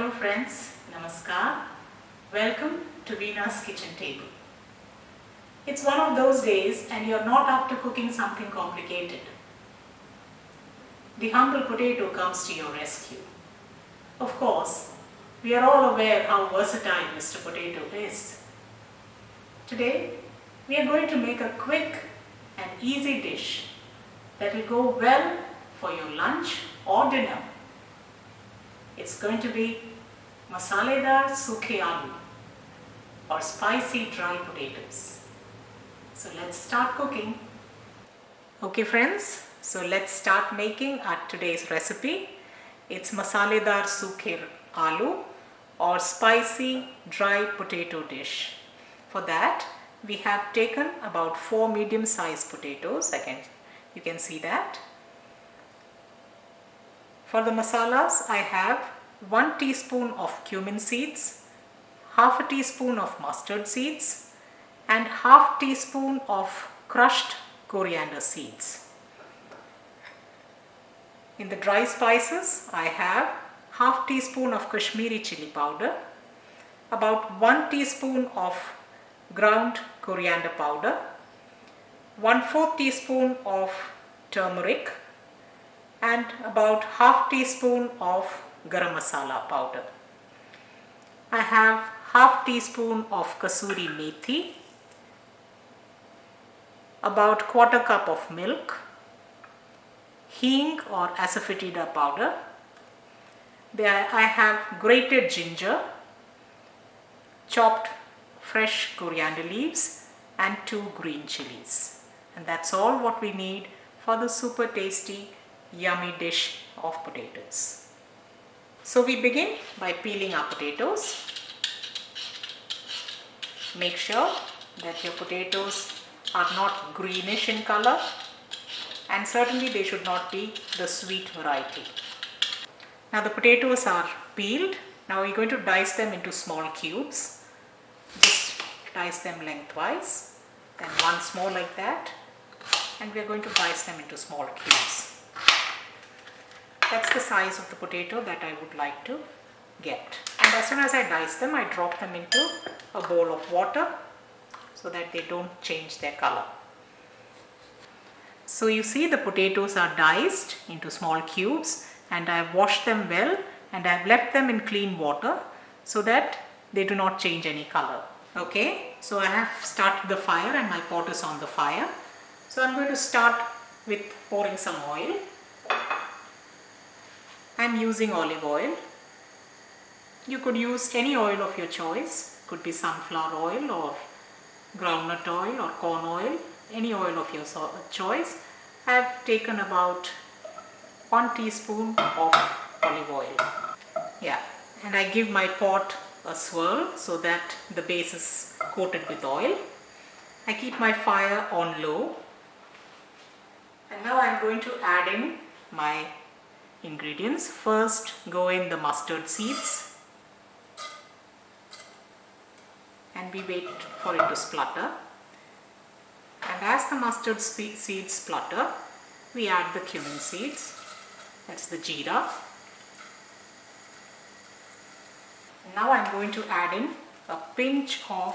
Hello friends, Namaskar. Welcome to Veena's kitchen table. It's one of those days and you're not up to cooking something complicated. The humble potato comes to your rescue. Of course, we are all aware how versatile Mr. Potato is. Today, we are going to make a quick and easy dish that will go well for your lunch or dinner. It's going to be Masaledaar Sukhe Aloo or spicy dry potatoes. So let's start cooking. Okay friends, so let's start making our today's recipe. It's Masaledaar Sukhe Aloo or spicy dry potato dish. For that, we have taken about 4 medium-sized potatoes. You can see that. For the masalas, I have 1 teaspoon of cumin seeds, half a teaspoon of mustard seeds, and half teaspoon of crushed coriander seeds. In the dry spices, I have half teaspoon of Kashmiri chili powder, about 1 teaspoon of ground coriander powder, 1/4 teaspoon of turmeric, and about half teaspoon of Garam masala powder. I have half teaspoon of Kasuri Methi, about 1/4 cup of milk, Hing or Asafoetida powder. There I have grated ginger, chopped fresh coriander leaves, and 2 green chilies. And that's all what we need for the super tasty yummy dish of potatoes. So we begin by peeling our potatoes. Make sure that your potatoes are not greenish in color, and certainly they should not be the sweet variety. Now the potatoes are peeled. Now we're going to dice them into small cubes. Just dice them lengthwise, then once more like that, and we're going to dice them into small cubes. That's the size of the potato that I would like to get. And as soon as I dice them, I drop them into a bowl of water so that they don't change their color. So you see the potatoes are diced into small cubes, and I've washed them well, and I've left them in clean water so that they do not change any color. Okay, so I have started the fire and my pot is on the fire. So I'm going to start with pouring some oil. I'm using olive oil. You could use any oil of your choice. Could be sunflower oil or groundnut oil or corn oil, any oil of your choice. I have taken about 1 teaspoon of olive oil. Yeah, and I give my pot a swirl so that the base is coated with oil. I keep my fire on low. And now I'm going to add in my ingredients. First go in the mustard seeds, and we wait for it to splutter. And as the mustard seeds splutter, we add the cumin seeds. That's the jeera. Now I'm going to add in a pinch of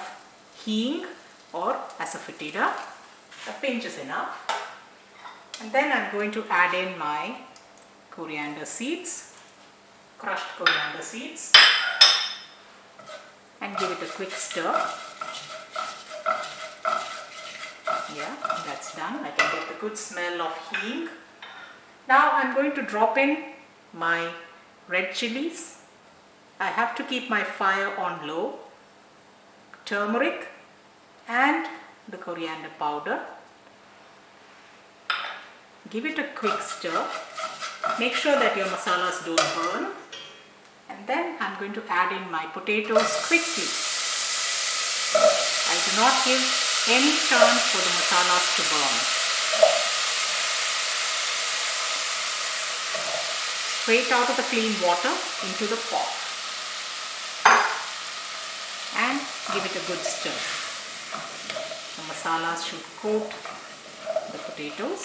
Hing or Asafoetida. A pinch is enough. And then I'm going to add in my coriander seeds, crushed coriander seeds, and give it a quick stir. Yeah, that's done. I can get the good smell of Hing. Now I'm going to drop in my red chilies. I have to keep my fire on low, turmeric and the coriander powder. Give it a quick stir. Make sure that your masalas don't burn. And then I'm going to add in my potatoes quickly. I do not give any chance for the masalas to burn. Straight out of the clean water into the pot. And give it a good stir. The masalas should coat the potatoes.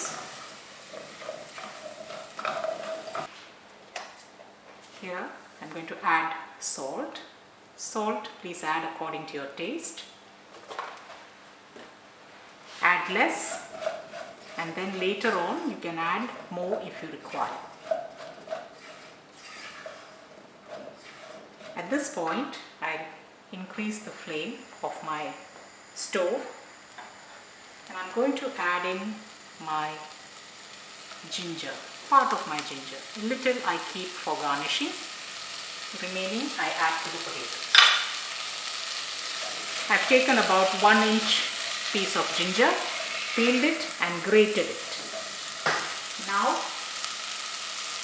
Here I'm going to add salt. Salt, please add according to your taste. Add less, and then later on you can add more if you require. At this point, I increase the flame of my stove, and I'm going to add in my ginger, part of my ginger. A little I keep for garnishing, remaining I add to the potatoes. I've taken about 1-inch piece of ginger, peeled it and grated it. Now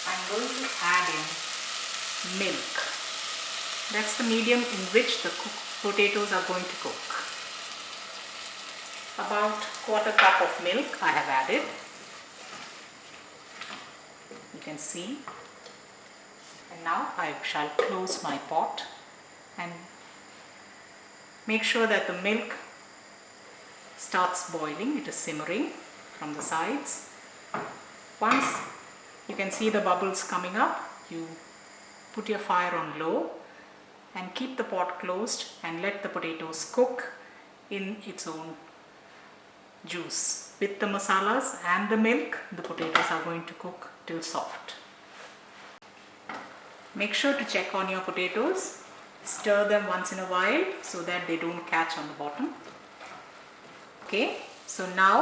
I'm going to add in milk. That's the medium in which the potatoes are going to cook. About 1/4 cup of milk I have added. You can see. And now I shall close my pot and make sure that the milk starts boiling. It is simmering from the sides. Once you can see the bubbles coming up, you put your fire on low and keep the pot closed and let the potatoes cook in its own juice. With the masalas and the milk, the potatoes are going to cook till soft. Make sure to check on your potatoes. Stir them once in a while so that they don't catch on the bottom. Okay, so now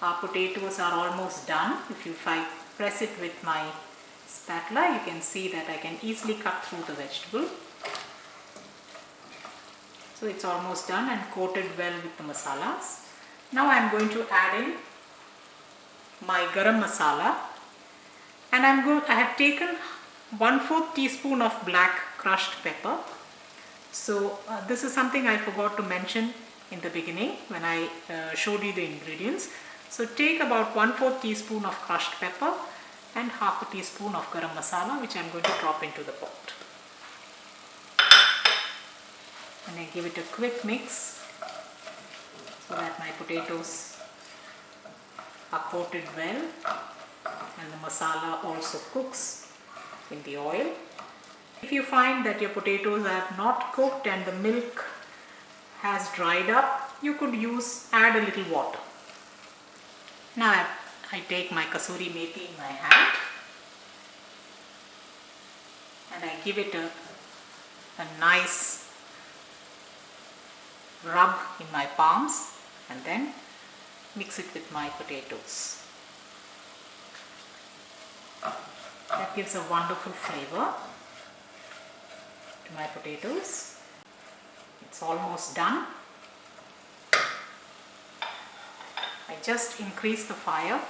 our potatoes are almost done. If I press it with my spatula, you can see that I can easily cut through the vegetable. So it's almost done and coated well with the masalas. Now I am going to add in my garam masala, and I have taken 1/4 teaspoon of black crushed pepper. So this is something I forgot to mention in the beginning when I showed you the ingredients. So take about 1/4 teaspoon of crushed pepper and 1/2 teaspoon of garam masala, which I am going to drop into the pot. And I give it a quick mix so that my potatoes are coated well and the masala also cooks in the oil. If you find that your potatoes are not cooked and the milk has dried up, you could add a little water. Now I take my Kasuri Methi in my hand and I give it a nice rub in my palms and then mix it with my potatoes. That gives a wonderful flavor to my potatoes. It's almost done. I just increase the fire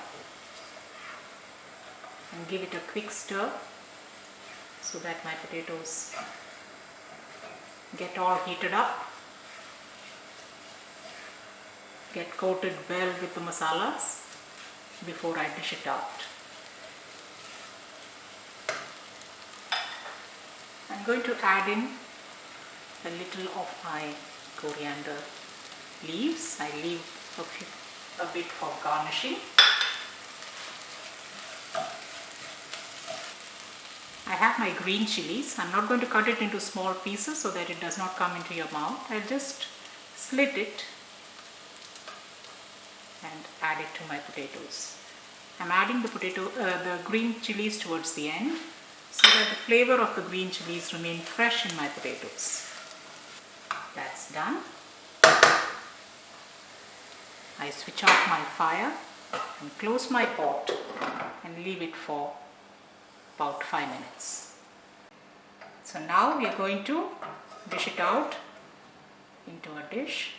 and give it a quick stir so that my potatoes get all heated up, get coated well with the masalas before I dish it out. I'm going to add in a little of my coriander leaves. I leave a bit for garnishing. I have my green chilies. I'm not going to cut it into small pieces so that it does not come into your mouth. I'll just slit it and add it to my potatoes. I'm adding the green chilies towards the end so that the flavor of the green chilies remain fresh in my potatoes. That's done. I switch off my fire and close my pot and leave it for about 5 minutes. So now we are going to dish it out into a dish.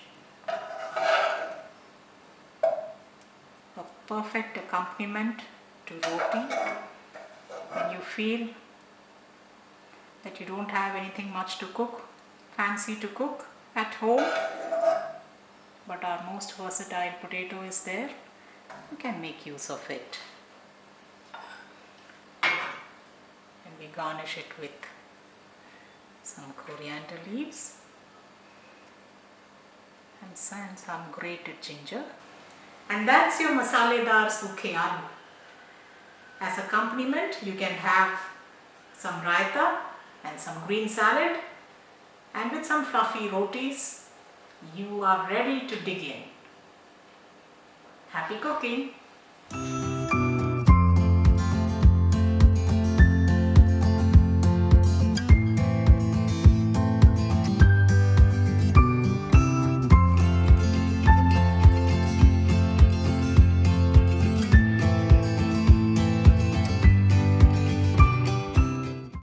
A perfect accompaniment to roti when you feel that you don't have anything much to cook, fancy to cook at home, but our most versatile potato is there. You can make use of it. And we garnish it with some coriander leaves and some grated ginger. And that's your Masaledaar Sukhe Aloo. As accompaniment, you can have some raita and some green salad, and with some fluffy rotis, you are ready to dig in. Happy cooking!